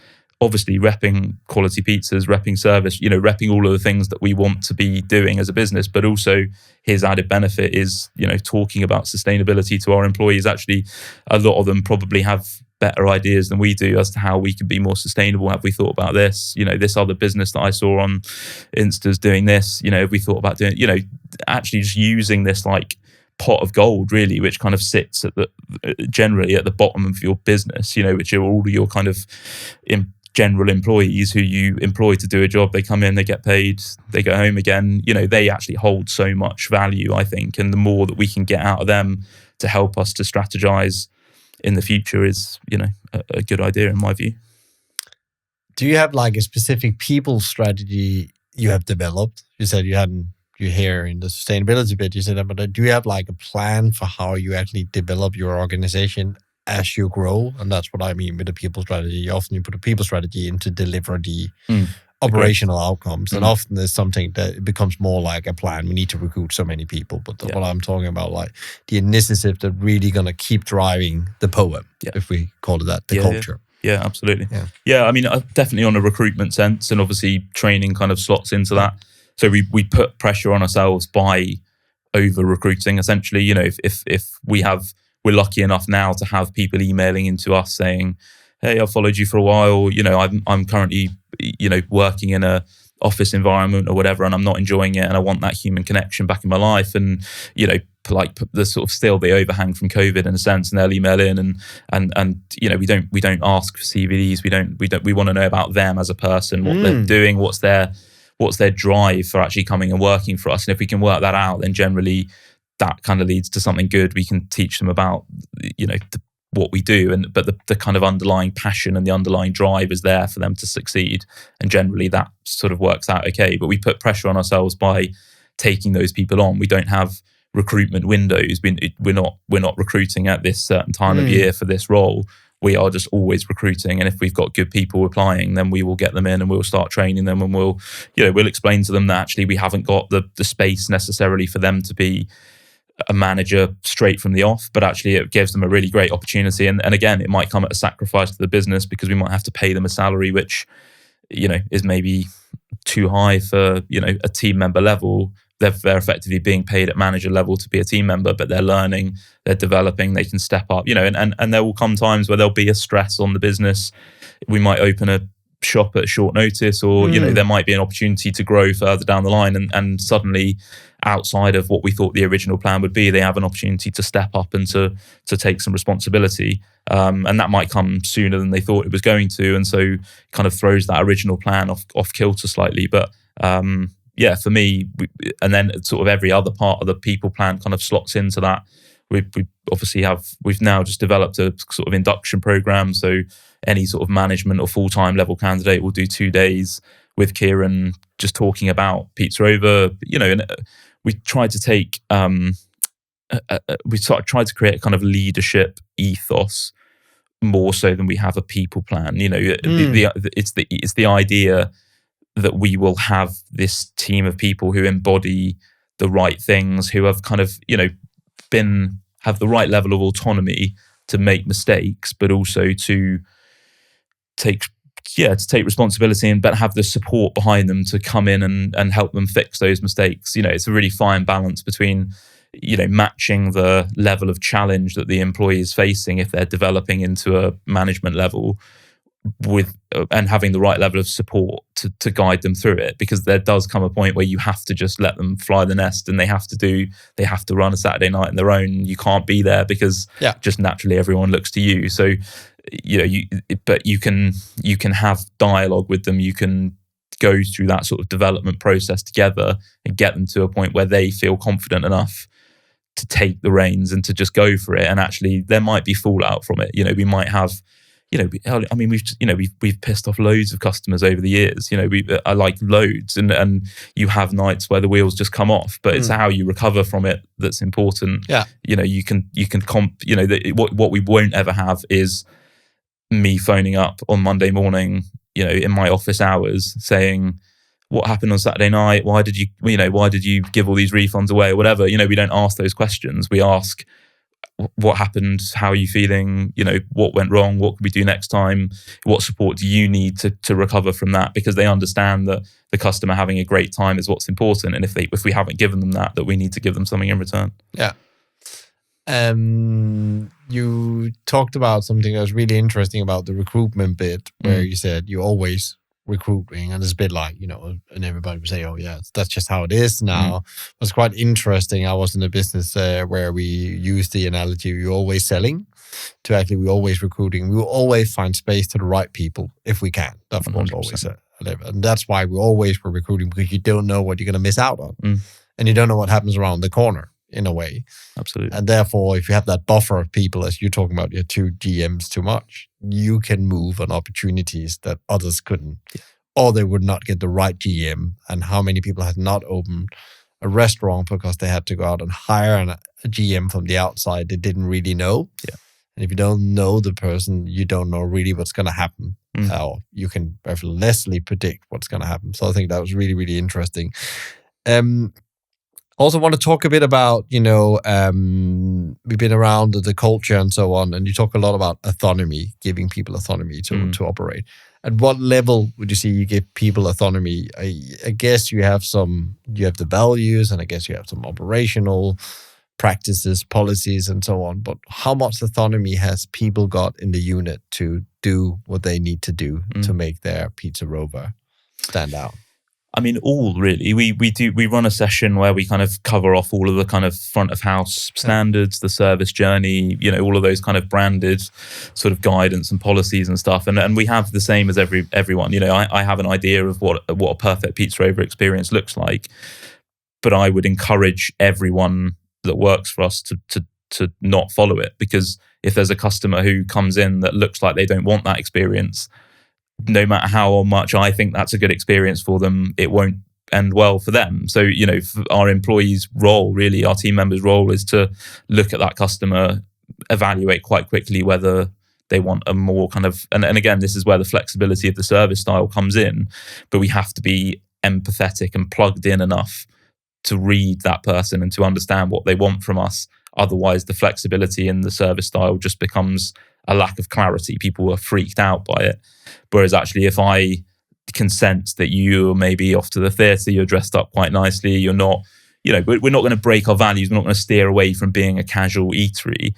Obviously repping quality pizzas, repping service, repping all of the things that we want to be doing as a business. But also his added benefit is, talking about sustainability to our employees. Actually, a lot of them probably have better ideas than we do as to how we could be more sustainable. Have we thought about this? This other business that I saw on Insta's doing this, have we thought about doing, actually just using this like pot of gold really, which kind of sits generally at the bottom of your business, which are all your kind of general employees who you employ to do a job. They come in, they get paid, they go home again. They actually hold so much value, I think, and the more that we can get out of them to help us to strategize in the future is, a good idea in my view. Do you have like a specific people strategy you have developed? You said you're here in the sustainability bit, you said that, but do you have like a plan for how you actually develop your organization as you grow? And that's what I mean with the people strategy. Often you put a people strategy in to deliver the operational outcomes. And often there's something that it becomes more like a plan. We need to recruit so many people. But what I'm talking about, like the initiative that really going to keep driving the poem, if we call it that, the culture. Yeah, absolutely. Yeah, I mean, definitely on a recruitment sense, and obviously training kind of slots into that. So we put pressure on ourselves by over recruiting, essentially. If we're lucky enough now to have people emailing into us saying, hey, I've followed you for a while, I'm currently, working in a office environment or whatever, and I'm not enjoying it, and I want that human connection back in my life. And, like the sort of still the overhang from COVID in a sense, and they'll email in and we don't ask for CVs. We want to know about them as a person, what they're doing, what's their drive for actually coming and working for us. And if we can work that out, then generally that kind of leads to something good. We can teach them about, what we do, but the kind of underlying passion and the underlying drive is there for them to succeed. And generally that sort of works out okay. But we put pressure on ourselves by taking those people on. We don't have recruitment windows. We're not recruiting at this certain time of year for this role. We are just always recruiting, and if we've got good people applying, then we will get them in and we'll start training them, and we'll explain to them that actually we haven't got the space necessarily for them to be a manager straight from the off, but actually it gives them a really great opportunity. And again, it might come at a sacrifice to the business, because we might have to pay them a salary which is maybe too high for a team member level. They're effectively being paid at manager level to be a team member, but they're learning, they're developing, they can step up, and there will come times where there'll be a stress on the business. We might open a shop at short notice, or there might be an opportunity to grow further down the line, and suddenly outside of what we thought the original plan would be, they have an opportunity to step up and to take some responsibility, and that might come sooner than they thought it was going to, and so kind of throws that original plan off kilter slightly. But for me, and then sort of every other part of the people plan kind of slots into that. We've now just developed a sort of induction program, so any sort of management or full-time level candidate will do 2 days with Kieran just talking about Pizzarova, and we tried to take tried to create a kind of leadership ethos more so than we have a people plan. It's the idea that we will have this team of people who embody the right things, who have kind of have the right level of autonomy to make mistakes, but also to take responsibility, but have the support behind them to come in and help them fix those mistakes. It's a really fine balance between matching the level of challenge that the employee is facing if they're developing into a management level with and having the right level of support to guide them through it, because there does come a point where you have to just let them fly the nest, and they have to run a Saturday night on their own. You can't be there because just naturally everyone looks to you. So but you can have dialogue with them. You can go through that sort of development process together and get them to a point where they feel confident enough to take the reins and to just go for it. And actually there might be fallout from it. We might have we've pissed off loads of customers over the years. I like loads, and you have nights where the wheels just come off. But it's how you recover from it that's important. Yeah, what we won't ever have is me phoning up on Monday morning, in my office hours, saying, "What happened on Saturday night? Why did you give all these refunds away or whatever?" We don't ask those questions. We ask, what happened? How are you feeling? What went wrong? What can we do next time? What support do you need to recover from that? Because they understand that the customer having a great time is what's important. And if we haven't given them that we need to give them something in return. Yeah. You talked about something that was really interesting about the recruitment bit, where you said you always recruiting, and it's a bit like, and everybody would say, oh yeah, that's just how it is now. It's quite interesting. I was in a business where we use the analogy, we're always selling to actually we're always recruiting. We will always find space to the right people if we can. That's of course always and that's why we always were recruiting, because you don't know what you're going to miss out on, and you don't know what happens around the corner in a way. Absolutely. And therefore, if you have that buffer of people, as you're talking about, your 2 GMs too much, you can move on opportunities that others couldn't, or they would not get the right GM. And how many people had not opened a restaurant because they had to go out and hire a GM from the outside they didn't really know. Yeah. And if you don't know the person, you don't know really what's going to happen. Or you can lessly predict what's going to happen. So I think that was really, really interesting. Also want to talk a bit about, we've been around the culture and so on, and you talk a lot about autonomy, giving people autonomy to operate. At what level would you see you give people autonomy? I guess you have the values, and I guess you have some operational practices, policies, and so on. But how much autonomy has people got in the unit to do what they need to do to make their Pizzarova stand out? I mean, all really. We run a session where we kind of cover off all of the kind of front of house standards, the service journey, all of those kind of branded sort of guidance and policies and stuff. And we have the same as everyone. I have an idea of what a perfect Pizzarova experience looks like, but I would encourage everyone that works for us to not follow it. Because if there's a customer who comes in that looks like they don't want that experience, no matter how much I think that's a good experience for them, it won't end well for them. So, our employees' role, really, our team members' role, is to look at that customer, evaluate quite quickly whether they want a more kind of, and again, this is where the flexibility of the service style comes in, but we have to be empathetic and plugged in enough to read that person and to understand what they want from us. Otherwise, the flexibility in the service style just becomes a lack of clarity. People are freaked out by it. Whereas actually, if I can sense that you're maybe off to the theatre, you're dressed up quite nicely, you're not, we're not going to break our values, we're not going to steer away from being a casual eatery,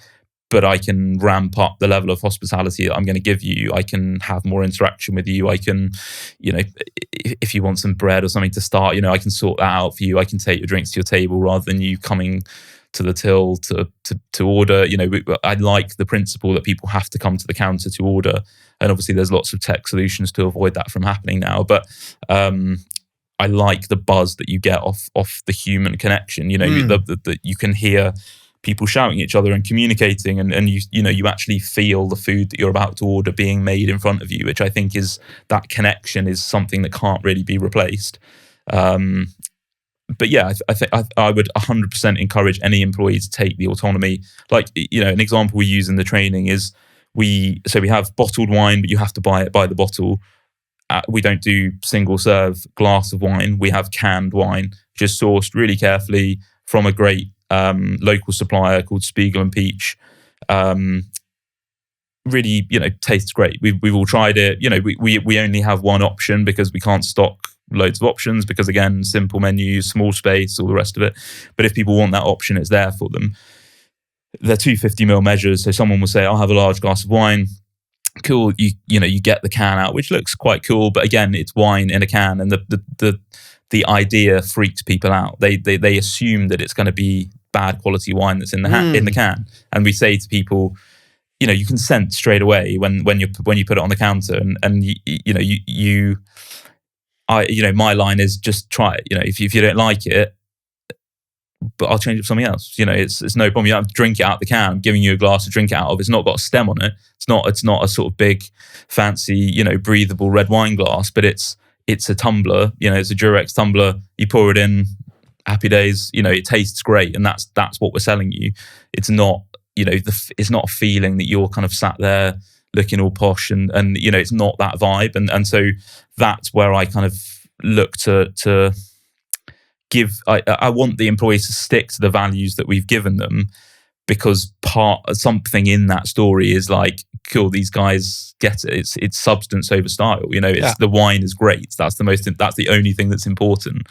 but I can ramp up the level of hospitality that I'm going to give you. I can have more interaction with you. I can, if you want some bread or something to start, I can sort that out for you. I can take your drinks to your table rather than you coming to the till to order. I like the principle that people have to come to the counter to order. And obviously there's lots of tech solutions to avoid that from happening now. But I like the buzz that you get off the human connection. That you can hear people shouting at each other and communicating, and you actually feel the food that you're about to order being made in front of you, which I think is, that connection is something that can't really be replaced. But yeah, I think I would 100% encourage any employee to take the autonomy. Like, an example we use in the training is we have bottled wine, but you have to buy it by the bottle. We don't do single serve glass of wine. We have canned wine, which is sourced really carefully from a great local supplier called Spiegel and Peach. Really, tastes great. We've all tried it. We only have one option because we can't stock loads of options, because again, simple menus, small space, all the rest of it. But if people want that option, it's there for them. They're 250ml measures. So someone will say, I'll have a large glass of wine. Cool. You get the can out, which looks quite cool, but again, it's wine in a can, and the idea freaks people out. They assume that it's going to be bad quality wine that's in the can, and we say to people, you can sense straight away when you put it on the counter, and my line is, just try it. If you don't like it, but I'll change it for something else. It's no problem. You don't have to drink it out the can. I'm giving you a glass to drink it out of. It's not got a stem on it. It's not a sort of big, fancy, breathable red wine glass, but it's a tumbler. It's a Durex tumbler. You pour it in. Happy days. It tastes great, and that's what we're selling you. It's not, it's not a feeling that you're kind of sat there looking all posh, and it's not that vibe. And so that's where I kind of look to give. I want the employees to stick to the values that we've given them, because something in that story is like, cool, these guys get it. It's substance over style. The wine is great. That's the only thing that's important.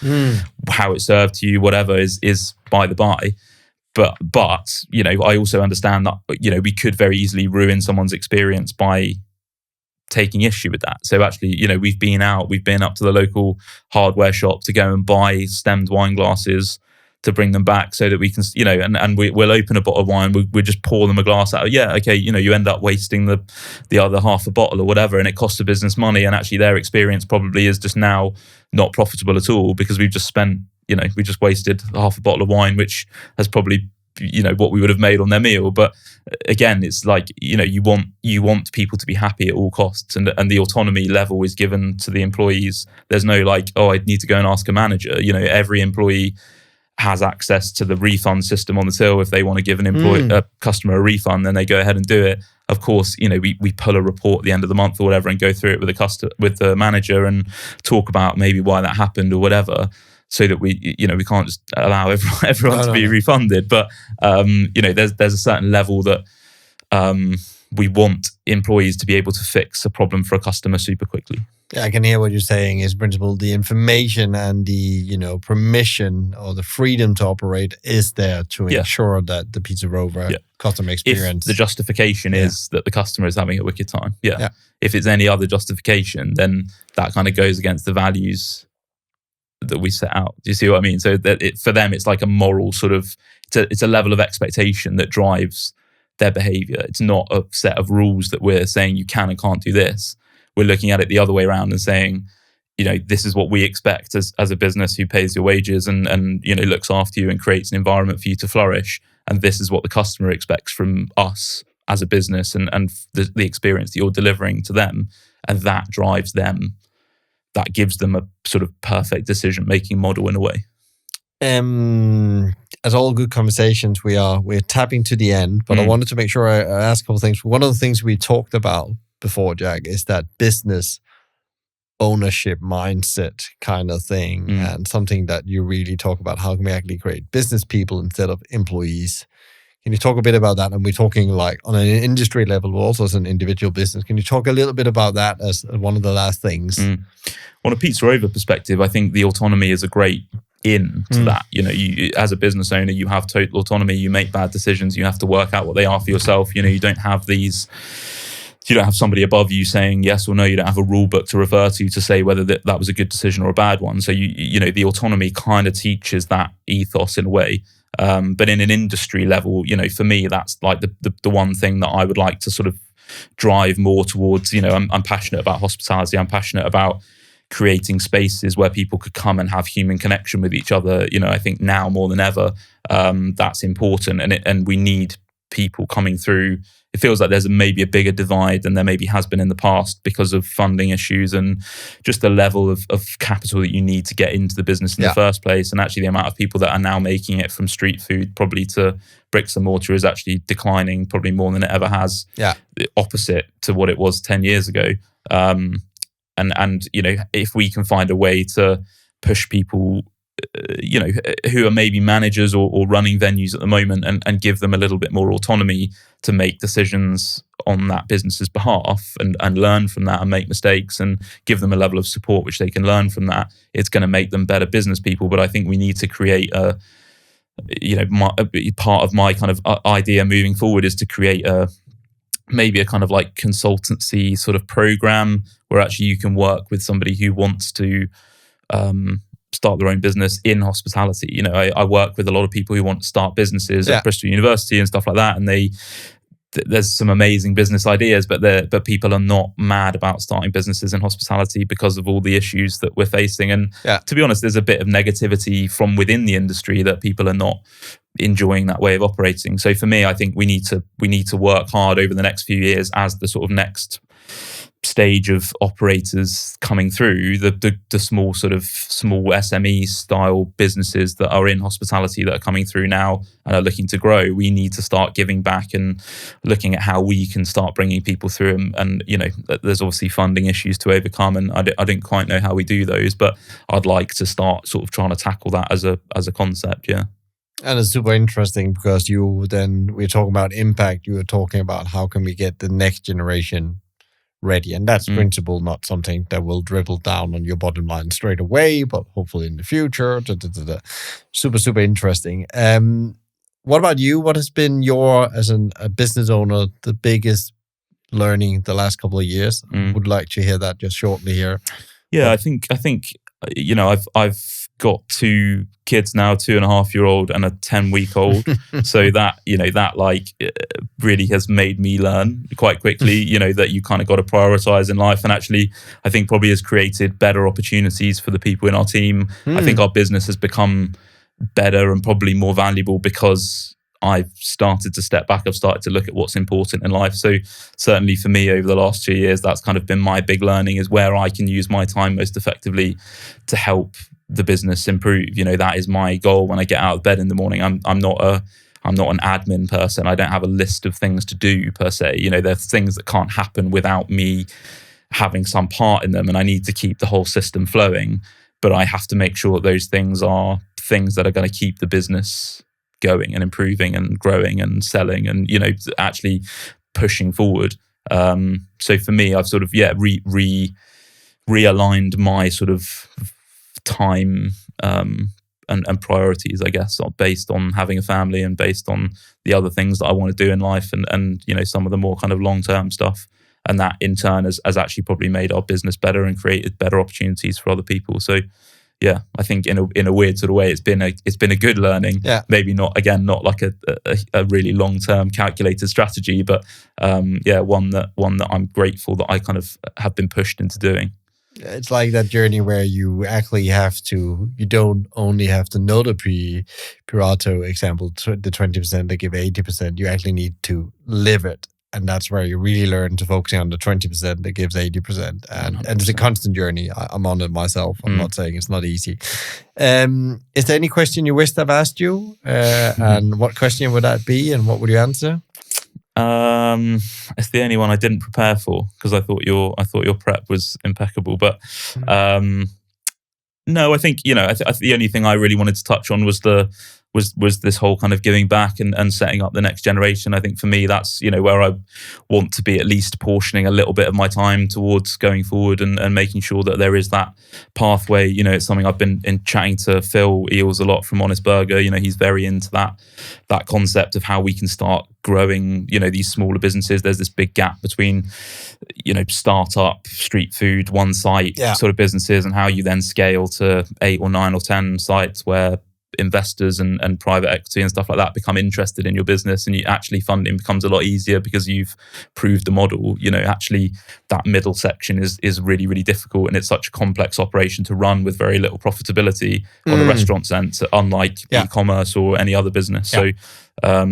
How it's served to you, whatever, is by the by. But I also understand that we could very easily ruin someone's experience by taking issue with that. So actually, we've been up to the local hardware shop to go and buy stemmed wine glasses to bring them back, so that we can, and we'll open a bottle of wine, we'll just pour them a glass out. Yeah, okay, you end up wasting the other half a bottle or whatever, and it costs the business money, and actually their experience probably is just now not profitable at all, because we've just spent, we just wasted half a bottle of wine, which has probably, what we would have made on their meal. But again, it's like, you want people to be happy at all costs, and the autonomy level is given to the employees. There's no like, oh, I need to go and ask a manager. Every employee has access to the refund system on the till. If they want to give a customer a refund, then they go ahead and do it. Of course, we pull a report at the end of the month or whatever and go through it with the manager and talk about maybe why that happened or whatever, so that we can't just allow everyone to be refunded. But there's a certain level that we want employees to be able to fix a problem for a customer super quickly. Yeah, I can hear what you're saying is, in principle, the information and the permission or the freedom to operate is there to ensure that the Pizzarova customer experience. If the justification is that the customer is having a wicked time. Yeah. If it's any other justification, then that kind of goes against the values that we set out. Do you see what I mean? So that for them, it's like a moral sort of, it's a level of expectation that drives their behavior. It's not a set of rules that we're saying you can and can't do this. We're looking at it the other way around and saying, this is what we expect as a business who pays your wages and looks after you and creates an environment for you to flourish. And this is what the customer expects from us as a business and the experience that you're delivering to them. And that drives them. That gives them a sort of perfect decision-making model in a way. As all good conversations, we're tapping to the end, but I wanted to make sure I ask a couple of things. One of the things we talked about before, Jack, is that business ownership mindset kind of thing, and something that you really talk about. How can we actually create business people instead of employees? Can you talk a bit about that? And we're talking like on an industry level, but also as an individual business. Can you talk a little bit about that as one of the last things? On a Pizzarova perspective, I think the autonomy is a great in to that. You as a business owner, you have total autonomy. You make bad decisions. You have to work out what they are for yourself. You don't have you don't have somebody above you saying yes or no. You don't have a rule book to refer to say whether that was a good decision or a bad one. So the autonomy kind of teaches that ethos in a way. But in an industry level, for me, that's like the one thing that I would like to sort of drive more towards. I'm passionate about hospitality. I'm passionate about creating spaces where people could come and have human connection with each other. I think now more than ever, that's important, and we need people coming through. It feels like there's maybe a bigger divide than there maybe has been in the past because of funding issues and just the level of capital that you need to get into the business in the first place. And actually the amount of people that are now making it from street food probably to bricks and mortar is actually declining probably more than it ever has. The opposite to what it was 10 years ago. And if we can find a way to push people who are maybe managers or running venues at the moment and give them a little bit more autonomy to make decisions on that business's behalf and learn from that and make mistakes and give them a level of support which they can learn from that, it's going to make them better business people. But I think we need to create part of my kind of idea moving forward is to create maybe a kind of like consultancy sort of program where actually you can work with somebody who wants to start their own business in hospitality. I work with a lot of people who want to start businesses at Bristol University and stuff like that, and there's some amazing business ideas, but people are not mad about starting businesses in hospitality because of all the issues that we're facing. And to be honest, there's a bit of negativity from within the industry that people are not enjoying that way of operating. So for me, I think we need to work hard over the next few years as the sort of next stage of operators coming through, the small SME style businesses that are in hospitality that are coming through now and are looking to grow. We need to start giving back and looking at how we can start bringing people through. And there's obviously funding issues to overcome, and I don't quite know how we do those, but I'd like to start sort of trying to tackle that as a concept. And it's super interesting because we're talking about impact. You were talking about how can we get the next generation ready, and that's principle, not something that will dribble down on your bottom line straight away, but hopefully in the future. Super interesting. What about you? What has been as a business owner, the biggest learning the last couple of years? Would like to hear that just shortly here. I think I've got 2 kids now, 2.5-year-old and a 10-week-old. So that really has made me learn quite quickly, that you kind of got to prioritize in life. And actually, I think probably has created better opportunities for the people in our team. I think our business has become better and probably more valuable because I've started to step back. I've started to look at what's important in life. So certainly for me over the last 2 years, that's kind of been my big learning, is where I can use my time most effectively to help the business improve. That is my goal when I get out of bed in the morning. I'm not an admin person. I don't have a list of things to do per se. There's things that can't happen without me having some part in them, and I need to keep the whole system flowing. But I have to make sure that those things are things that are going to keep the business going and improving and growing and selling and actually pushing forward. So for me, I've sort of realigned my sort of time and priorities, I guess, based on having a family and based on the other things that I want to do in life and some of the more kind of long-term stuff. And that in turn has actually probably made our business better and created better opportunities for other people. So I think in a weird sort of way, it's been a good learning. Maybe not like a really long-term calculated strategy, but one that I'm grateful that I kind of have been pushed into doing. It's like that journey where you actually you don't only have to know the Pareto example, the 20% that give 80%, you actually need to live it. And that's where you really learn to focus on the 20% that gives 80%. And it's a constant journey. I'm on it myself. I'm not saying it's not easy. Is there any question you wished I've asked you? And what question would that be? And what would you answer? It's the only one I didn't prepare for because I thought your prep was impeccable. But no, I think the only thing I really wanted to touch on was was this whole kind of giving back and setting up the next generation. I think for me, that's where I want to be, at least portioning a little bit of my time towards going forward and making sure that there is that pathway. It's something I've been chatting to Phil Eels a lot from Honest Burger. He's very into that concept of how we can start growing these smaller businesses. There's this big gap between startup street food, one site sort of businesses, and how you then scale to 8 or 9 or 10 sites where investors and private equity and stuff like that become interested in your business, and funding becomes a lot easier because you've proved the model. Actually that middle section is really, really difficult, and it's such a complex operation to run with very little profitability on a restaurant sense, unlike e-commerce or any other business. So for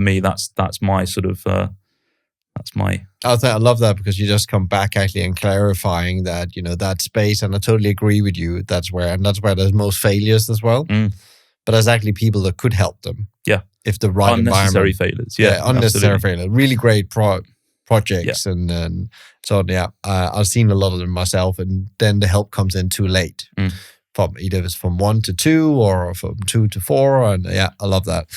me, that's my sort of I love that, because you just come back actually and clarifying that that space, and I totally agree with you. That's where there's most failures as well. But there's actually people that could help them. Yeah, if the right unnecessary environment. failures. Yeah, unnecessary failures. Really great projects, and so I've seen a lot of them myself, and then the help comes in too late. From either it's from 1 to 2 or from 2 to 4, and I love that.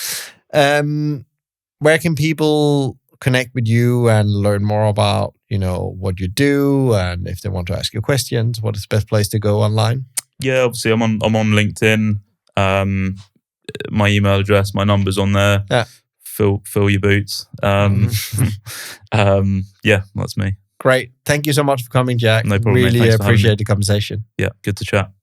Where can people connect with you and learn more about what you do, and if they want to ask you questions, what is the best place to go online? Yeah, obviously I'm on LinkedIn. My email address, my number's on there. Fill your boots. That's me. Great. Thank you so much for coming, Jack. No problem. Really appreciate the conversation. Yeah, good to chat.